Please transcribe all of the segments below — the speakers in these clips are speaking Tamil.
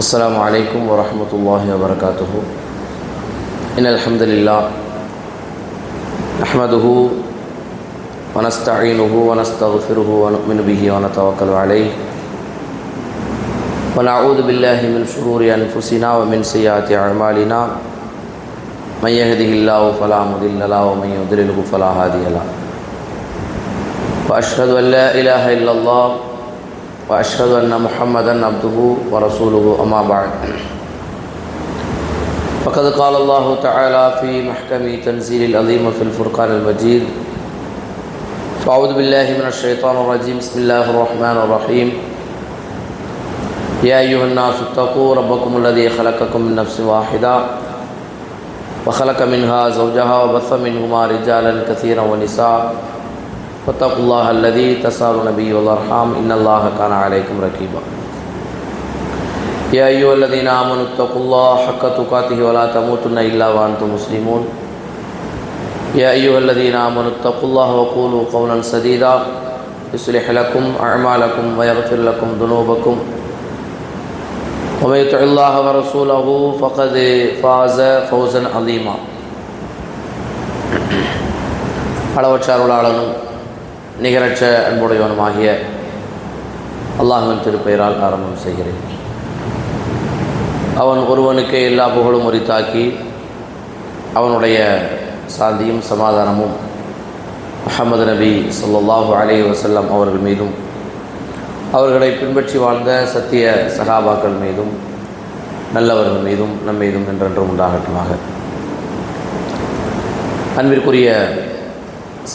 السلام عليكم ورحمة الله وبركاته. إن الحمد لله نحمده ونستعينه ونستغفره ونؤمن به ونتوكل عليه ونعوذ بالله من شرور أنفسنا ومن سيئات أعمالنا من يهده الله فلا مضل له ومن يضلله فلا هادي له وأشهد أن لا إله إلا الله وأشهد أن محمدًا عبده ورسوله أما بعد فقد قال الله تعالى في محكم تنزيل العظيم في الفرقان المجيد فأعوذ بالله من الشيطان الرجيم بسم الله الرحمن الرحيم يا أيها الناس اتقوا ربكم الذي خلقكم من نفس واحدة وخلق منها زوجها وبث منهما رجالا كثيرا ونساء واتقوا الله الذي تساءلون به والأرحام إن الله كان عليكم رقيبا يا أيها الذين آمنوا اتقوا الله حق تقاته ولا تموتن إلا وأنتم مسلمون يا أيها الذين آمنوا اتقوا الله وقولوا قولا سديدا يصلح لكم أعمالكم ويغفر لكم ذنوبكم ومن يطع الله ورسوله فقد فاز فوزا عظيما. அளவற்ற அருளாளனும் நிகரற்ற அன்புடையவனுமாகிய அல்லாஹ்வின் திருப்பெயரால் ஆரம்பம் செய்கிறேன். அவன் ஒருவனுக்கே எல்லா புகழும் உரித்தாக்கி அவனுடைய சாந்தியும் சமாதானமும் முஹம்மது நபி ஸல்லல்லாஹு அலைஹி வஸல்லம் அவர்கள் மீதும் அவர்களை பின்பற்றி வாழ்ந்த சத்திய சஹாபாக்கள் மீதும் நல்லவர்கள் மீதும் நம் மீதும் என்றென்றும் உண்டாகட்டுமாக. அன்பிற்குரிய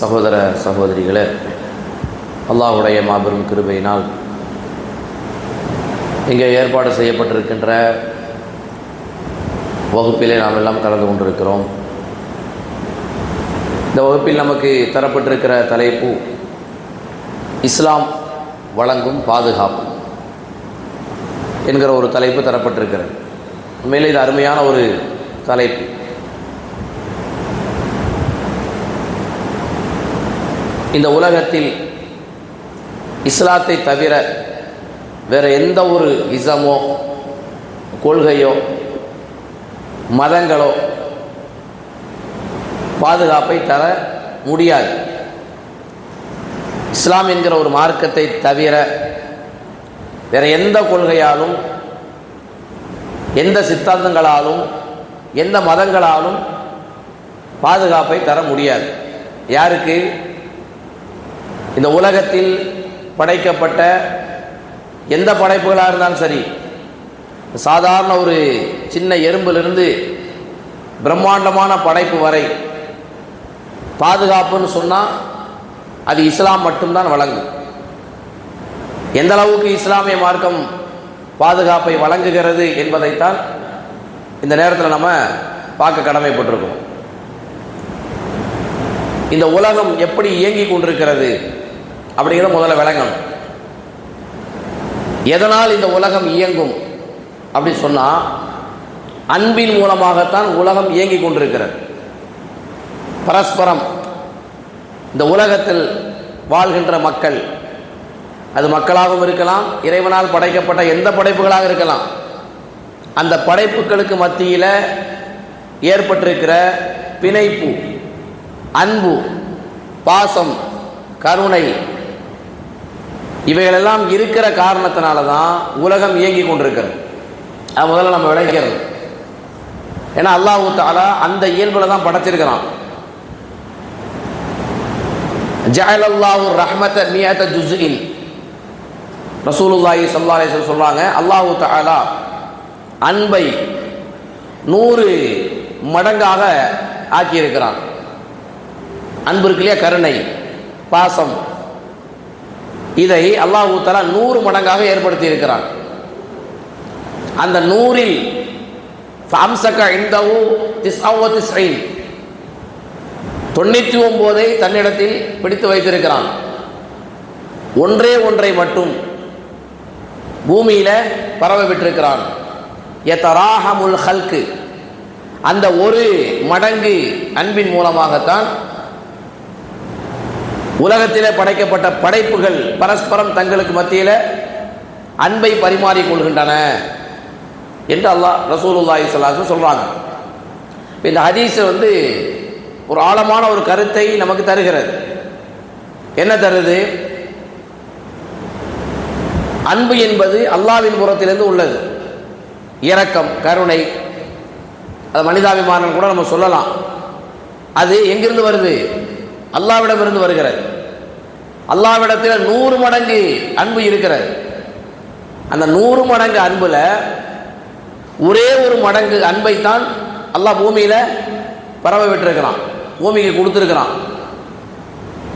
சகோதர சகோதரிகளே, அல்லாஹ்வுடைய மாபெரும் கிருபையினால் இங்கே ஏற்பாடு செய்யப்பட்டிருக்கின்ற வகுப்பிலே நாம் எல்லாம் கலந்து கொண்டிருக்கிறோம். இந்த வகுப்பில் நமக்கு தரப்பட்டிருக்கிற தலைப்பு இஸ்லாம் வழங்கும் பாதுகாப்பு என்கிற ஒரு தலைப்பு தரப்பட்டிருக்கிறது. உண்மையிலே இது அருமையான ஒரு தலைப்பு. இந்த உலகத்தில் இஸ்லாத்தை தவிர வேறு எந்த ஒரு இசமோ கொள்கையோ மதங்களோ பாதுகாப்பை தர முடியாது. இஸ்லாம் என்கிற ஒரு மார்க்கத்தை தவிர வேறு எந்த கொள்கையாலும் எந்த சித்தாந்தங்களாலும் எந்த மதங்களாலும் பாதுகாப்பை தர முடியாது. யாருக்கு? இந்த உலகத்தில் படைக்கப்பட்ட எந்த படைப்புகளாக இருந்தாலும் சரி, சாதாரண ஒரு சின்ன எறும்பிலிருந்து பிரம்மாண்டமான படைப்பு வரை பாதுகாப்புன்னு சொன்னால் அது இஸ்லாம் மட்டும்தான் வழங்கும். எந்த அளவுக்கு இஸ்லாமிய மார்க்கம் பாதுகாப்பை வழங்குகிறது என்பதைத்தான் இந்த நேரத்தில் நம்ம பார்க்க கடமைப்பட்டிருக்கோம். இந்த உலகம் எப்படி இயங்கி கொண்டிருக்கிறது அப்படிங்கிறத முதல்ல விளங்கணும். எதனால் இந்த உலகம் இயங்கும் அப்படி சொன்னால் அன்பின் மூலமாகத்தான் உலகம் இயங்கி கொண்டிருக்கிறது. பரஸ்பரம் இந்த உலகத்தில் வாழ்கின்ற மக்கள், அது மக்களாகவும் இருக்கலாம், இறைவனால் படைக்கப்பட்ட எந்த படைப்புகளாக இருக்கலாம், அந்த படைப்புகளுக்கு மத்தியில் ஏற்பட்டிருக்கிற பிணைப்பு, அன்பு, பாசம், கருணை இவைகளெல்லாம் இருக்கிற காரணத்தினால தான் உலகம் இயங்கி கொண்டிருக்கிறது. அது முதல்ல நம்ம விளக்கிறது. ஏன்னா அல்லாஹ் தஆலா அந்த இயல்புல தான் படைச்சிருக்கிறான். ஜஅலல்லாஹு ரஹ்மத மியத ஜுஸ்இன். ரசூலுல்லாஹி ஸல்லல்லாஹு அலைஹி வஸல்லம் சொல்றாங்க, அல்லாஹ் தஆலா அன்பை 100 மடங்காக ஆக்கி இருக்கிறான். அன்பு இருக்கு இல்லையா, கருணை, பாசம், இதை அல்லாஹ் தஆலா 100 மடங்காக ஏற்படுத்தி இருக்கிறான். அந்த 100ல் ஃபம்சக இன்தஹு 99 99ஐ தன்னிடத்தில் பிடித்து வைத்திருக்கிறான். ஒன்றை மட்டும் பூமியில பரவ விட்டிருக்கிறான். யதராஹமுல் ஹல்கு. அந்த ஒரு மடங்கு அன்பின் மூலமாகத்தான் உலகத்திலே படைக்கப்பட்ட படைப்புகள் பரஸ்பரம் தங்களுக்கு மத்தியில் அன்பை பரிமாறிக்கொள்கின்றன. என்று அல்லாஹ் ரசூலுல்லாஹி ஸல்லல்லாஹு அலைஹி வஸல்லம் சொல்கிறாங்க. இந்த ஹதீஸ் ஒரு ஆழமான ஒரு கருத்தை நமக்கு தருகிறது. என்ன தருது? அன்பு என்பது அல்லாஹ்வின் புறத்திலிருந்து உள்ளது. இரக்கம், கருணை, அது மனிதாபிமானம் கூட நம்ம சொல்லலாம். அது எங்கிருந்து வருது? அல்லாஹ்விடமிருந்து வருகிறது. அல்லாஹ்விடத்தில் 100 மடங்கு அன்பு இருக்கிறது. அந்த 100 மடங்கு அன்புல ஒரே ஒரு மடங்கு அன்பை தான் அல்லாஹ் பூமியில பரவ விட்டிருக்கிறான், பூமிக்கு கொடுத்திருக்கிறான்.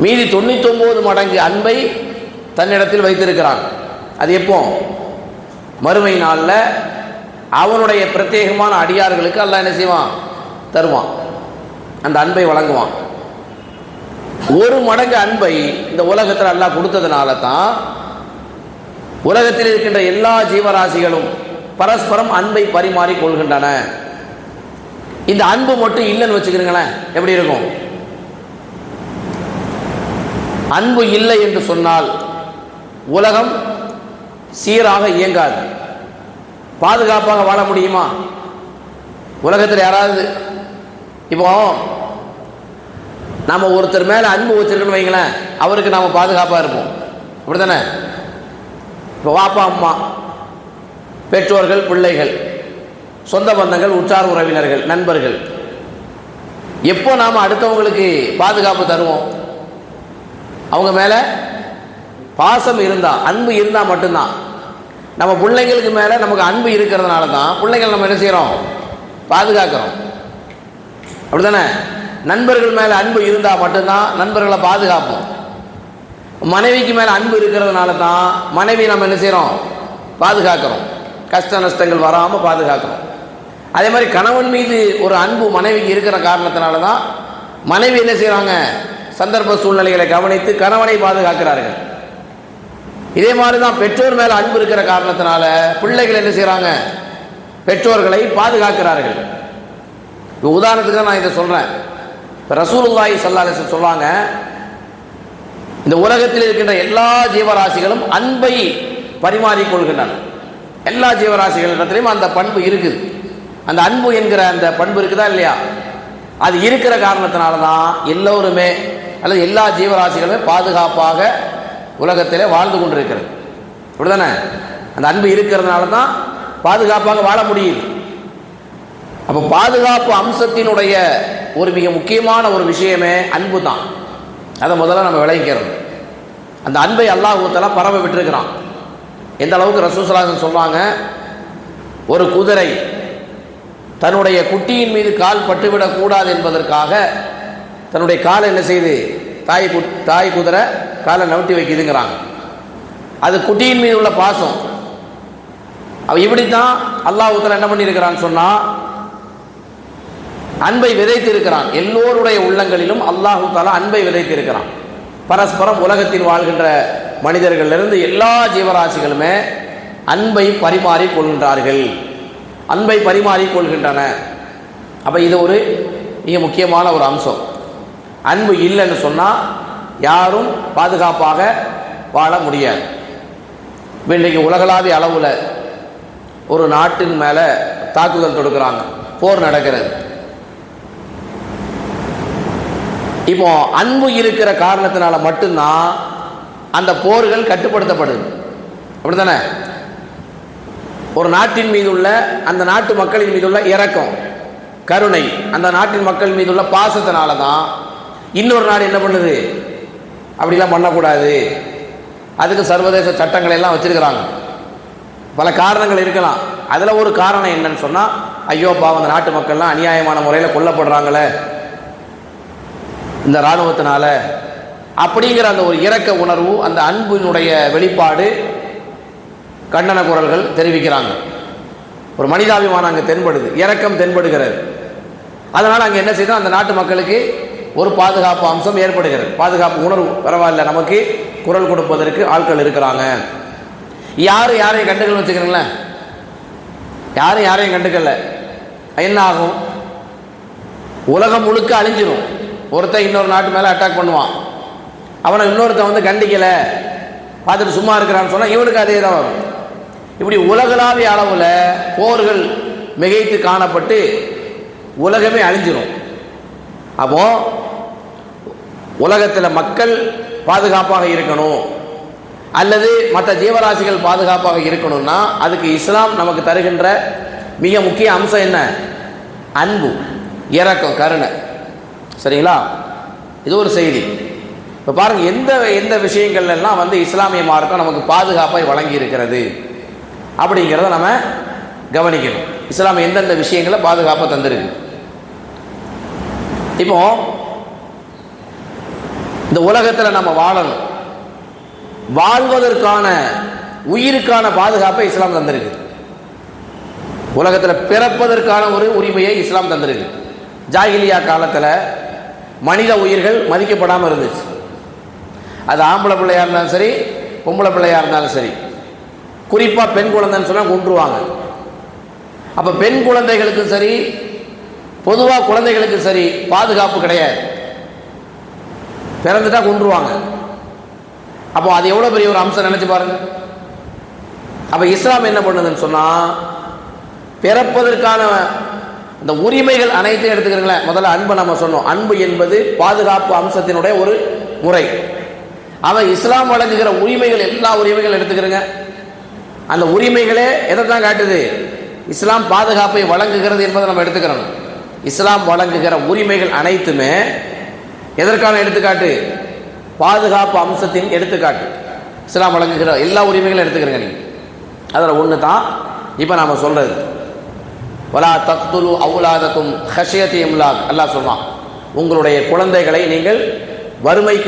மீதி 99 மடங்கு அன்பை தன்னிடத்தில் வைத்திருக்கிறான். அது எப்போ? மறுமை நாளில் அவனுடைய பிரத்யேகமான அடியார்களுக்கு அல்லாஹ் என்ன செய்வான்? தருவான், அந்த அன்பை வழங்குவான். 1 மடங்கு அன்பை இந்த உலகத்தில் அல்லாஹ் கொடுத்ததுனால தான் உலகத்தில் இருக்கின்ற எல்லா ஜீவராசிகளும் பரஸ்பரம் அன்பை பரிமாறிக் கொள்கின்றன. இந்த அன்பு மட்டும் இல்லைன்னு வச்சுக்கிறீங்களேன், எப்படி இருக்கும்? அன்பு இல்லை என்று சொன்னால் உலகம் சீராக இயங்காது. பாதுகாப்பாக வாழ முடியுமா? உலகத்தில் யாராவது இப்போ நாம் ஒருத்தர் மேலே அன்பு வச்சிருக்கோன்னு வைங்களேன், அவருக்கு நாம் பாதுகாப்பாக இருப்போம், அப்படி தானே? இப்போ வாப்பா அம்மா, பெற்றோர்கள், பிள்ளைகள், சொந்த பந்தங்கள், உற்றார் உறவினர்கள், நண்பர்கள், எப்போ நாம் அடுத்தவங்களுக்கு பாதுகாப்பு தருவோம்? அவங்க மேலே பாசம் இருந்தால், அன்பு இருந்தால் மட்டும்தான். நம்ம பிள்ளைங்களுக்கு மேலே நமக்கு அன்பு இருக்கிறதுனால தான் பிள்ளைகள் நம்ம என்ன செய்கிறோம்? பாதுகாக்கிறோம், அப்படி தானே? நண்பர்கள் மேலே அன்பு இருந்தால் மட்டும்தான் நண்பர்களை பாதுகாப்போம். மனைவிக்கு மேலே அன்பு இருக்கிறதுனால தான் மனைவி நம்ம என்ன செய்கிறோம்? பாதுகாக்கிறோம், கஷ்ட நஷ்டங்கள் வராமல் பாதுகாக்கிறோம். அதே மாதிரி கணவன் மீது ஒரு அன்பு மனைவிக்கு இருக்கிற காரணத்தினால தான் மனைவி என்ன செய்கிறாங்க? சந்தர்ப்ப சூழ்நிலைகளை கவனித்து கணவனை பாதுகாக்கிறார்கள். இதே மாதிரி தான் பெற்றோர் மேலே அன்பு இருக்கிற காரணத்தினால பிள்ளைகள் என்ன செய்கிறாங்க? பெற்றோர்களை பாதுகாக்கிறார்கள். இப்போ உதாரணத்துக்கு தான் நான் இதை சொல்கிறேன். இப்போ ரசூலுல்லாஹி ஸல்லல்லாஹு அலைஹி வஸல்லம் சொல்லுவாங்க, இந்த உலகத்தில் இருக்கின்ற எல்லா ஜீவராசிகளும் அன்பை பரிமாறிக்கொள்கின்றன. எல்லா ஜீவராசிகளிடத்திலையும் அந்த பண்பு இருக்குது. அந்த அன்பு என்கிற அந்த பண்பு இருக்குதா இல்லையா? அது இருக்கிற காரணத்தினால தான் எல்லோருமே அல்லது எல்லா ஜீவராசிகளுமே பாதுகாப்பாக உலகத்தில் வாழ்ந்து கொண்டிருக்கிறது, அப்படி தானே? அந்த அன்பு இருக்கிறதுனால தான் பாதுகாப்பாக வாழ முடியுது. அப்போ பாதுகாப்பு அம்சத்தினுடைய ஒரு மிக முக்கியமான ஒரு விஷயமே அன்பு தான். அதை முதல்ல நம்ம விளங்கிக்கிறோம். அந்த அன்பை அல்லாஹ் தஆலா பரவ விட்டுருக்கிறான். எந்த அளவுக்கு ரசூல் ஸல்லல்லாஹு அலைஹி வஸல்லம் சொல்லுவாங்க, ஒரு குதிரை தன்னுடைய குட்டியின் மீது கால் பட்டுவிடக் கூடாது என்பதற்காக தன்னுடைய காலை என்ன செய்து தாய் குதிரை காலை நவுட்டி வைக்குதுங்கிறாங்க. அது குட்டியின் மீது உள்ள பாசம். அவ இப்படித்தான் அல்லாஹ் தஆலா என்ன பண்ணியிருக்கிறான்னு சொன்னா, அன்பை விதைத்து இருக்கிறான். எல்லோருடைய உள்ளங்களிலும் அல்லாஹ் தஆலா அன்பை விதைத்து இருக்கிறான். பரஸ்பரம் உலகத்தில் வாழ்கின்ற மனிதர்களிலிருந்து எல்லா ஜீவராசிகளுமே அன்பை பரிமாறிக் கொள்கின்றார்கள், அன்பை பரிமாறிக் கொள்கின்றன. அப்போ இது ஒரு மிக முக்கியமான ஒரு அம்சம். அன்பு இல்லைன்னு சொன்னால் யாரும் பாதுகாப்பாக வாழ முடியாது. இன்றைக்கு உலகளாவிய அளவில் ஒரு நாட்டின் மேலே தாக்குதல் தொடுக்கிறாங்க, போர் நடக்கிறது. இப்போ அன்பு இருக்கிற காரணத்தினால மட்டும்தான் அந்த போர்கள் கட்டுப்படுத்தப்படுது, அப்படி தானே? ஒரு நாட்டின் மீது உள்ள அந்த நாட்டு மக்களின் மீது உள்ள இரக்கம், கருணை, அந்த நாட்டின் மக்கள் மீது உள்ள பாசத்தினால தான் இன்னொரு நாடு என்ன பண்ணுது? அப்படிலாம் பண்ணக்கூடாது, அதுக்கு சர்வதேச சட்டங்களை எல்லாம் வச்சிருக்கிறாங்க. பல காரணங்கள் இருக்கலாம். அதில் ஒரு காரணம் என்னன்னு சொன்னால், ஐயோ பாவம் அந்த நாட்டு மக்கள்லாம் அநியாயமான முறையில் கொல்லப்படுறாங்களே இந்த இராணுவத்தினால, அப்படிங்கிற அந்த ஒரு இரக்க உணர்வு, அந்த அன்பினுடைய வெளிப்பாடு கண்டன குரல்கள் தெரிவிக்கிறாங்க. ஒரு மனிதாபிமானம் அங்கே தென்படுது, இரக்கம் தென்படுகிறது. அதனால் அங்கே என்ன செய்யணும்? அந்த நாட்டு மக்களுக்கு ஒரு பாதுகாப்பு அம்சம் ஏற்படுகிறது, பாதுகாப்பு உணர்வு. பரவாயில்ல, நமக்கு குரல் கொடுப்பதற்கு ஆட்கள் இருக்கிறாங்க. யாரையும் கண்டுக்கல வச்சுக்கிறீங்களேன், யாரையும் கண்டுக்கல, என்ன ஆகும்? உலகம் முழுக்க அழிஞ்சிடும். ஒருத்தன் இன்னொரு நாட்டு மேலே அட்டாக் பண்ணுவான், அவனை இன்னொருத்தன் கண்டிக்கலை, பார்த்துட்டு சும்மா இருக்கிறான்னு சொன்னால் இவனுக்கு அதே தான் வரும். இப்படி உலகளாவிய அளவில் போர்கள் மிகைத்து காணப்பட்டு உலகமே அழிஞ்சிரும். அப்போ உலகத்தில் மக்கள் பாதுகாப்பாக இருக்கணும் அல்லது மற்ற ஜீவராசிகள் பாதுகாப்பாக இருக்கணும்னா அதுக்கு இஸ்லாம் நமக்கு தருகின்ற மிக முக்கிய அம்சம் என்ன? அன்பு, இரக்கம், கருணை. சரிங்களா? இது ஒரு செய்தி. இப்போ பாருங்க, எந்த எந்த விஷயங்கள்லாம் இஸ்லாமிய மார்க்கம் நமக்கு பாதுகாப்பை வழங்கி இருக்கிறது அப்படிங்கிறத நம்ம கவனிக்கணும். இஸ்லாம் எந்தெந்த விஷயங்களை பாதுகாப்பை தந்திருக்கு. இப்போ இந்த உலகத்தில் நம்ம வாழணும், வாழ்வதற்கான உயிருக்கான பாதுகாப்பை இஸ்லாம் தந்திருக்கு. உலகத்தில் பிறப்பதற்கான ஒரு உரிமையை இஸ்லாம் தந்திருக்கு. ஜாகிலியா காலத்தில் மனித உயிர்கள் மதிக்கப்படாமல் இருந்துச்சு. அது ஆம்பளை பிள்ளையாக இருந்தாலும் சரி, பொம்பளை பிள்ளையாக இருந்தாலும் சரி. குறிப்பாக பெண் குழந்தைன்னு சொன்னால் கொன்றுவாங்க. அப்போ பெண் குழந்தைகளுக்கும் சரி, பொதுவாக குழந்தைகளுக்கும் சரி பாதுகாப்பு கிடையாது. பிறந்துட்டா கொன்றுவாங்க. அப்போ அது எவ்வளோ பெரிய ஒரு அம்சம் நினச்சி பாருங்க. அப்போ இஸ்லாம் என்ன பண்ணுதுன்னு சொன்னால், பிறப்பதற்கான இந்த உரிமைகள் அனைத்தையும் எடுத்துக்கிறீங்களேன். முதல்ல அன்பை நம்ம சொன்னோம். அன்பு என்பது பாதுகாப்பு அம்சத்தினுடைய ஒரு முறை. அவன் இஸ்லாம் வழங்குகிற உரிமைகள், எல்லா உரிமைகள் எடுத்துக்கிறங்க. அந்த உரிமைகளே எதை தான் காட்டுது? இஸ்லாம் பாதுகாப்பை வழங்குகிறது என்பதை நம்ம எடுத்துக்கிறோம். இஸ்லாம் வழங்குகிற உரிமைகள் அனைத்துமே எதற்கான எடுத்துக்காட்டு? பாதுகாப்பு அம்சத்தின் எடுத்துக்காட்டு. இஸ்லாம் வழங்குகிற எல்லா உரிமைகளும் எடுத்துக்கிறங்க நீங்கள். அதில் ஒன்று தான் இப்போ நாம் சொல்கிறது. வலா தக்துலு அவுலாதக்கும் ஹஷியத்தி இம்லாக். அல்லாஹ் சொல்றான், உங்களுடைய குழந்தைகளை நீங்கள் வறுமைக்கு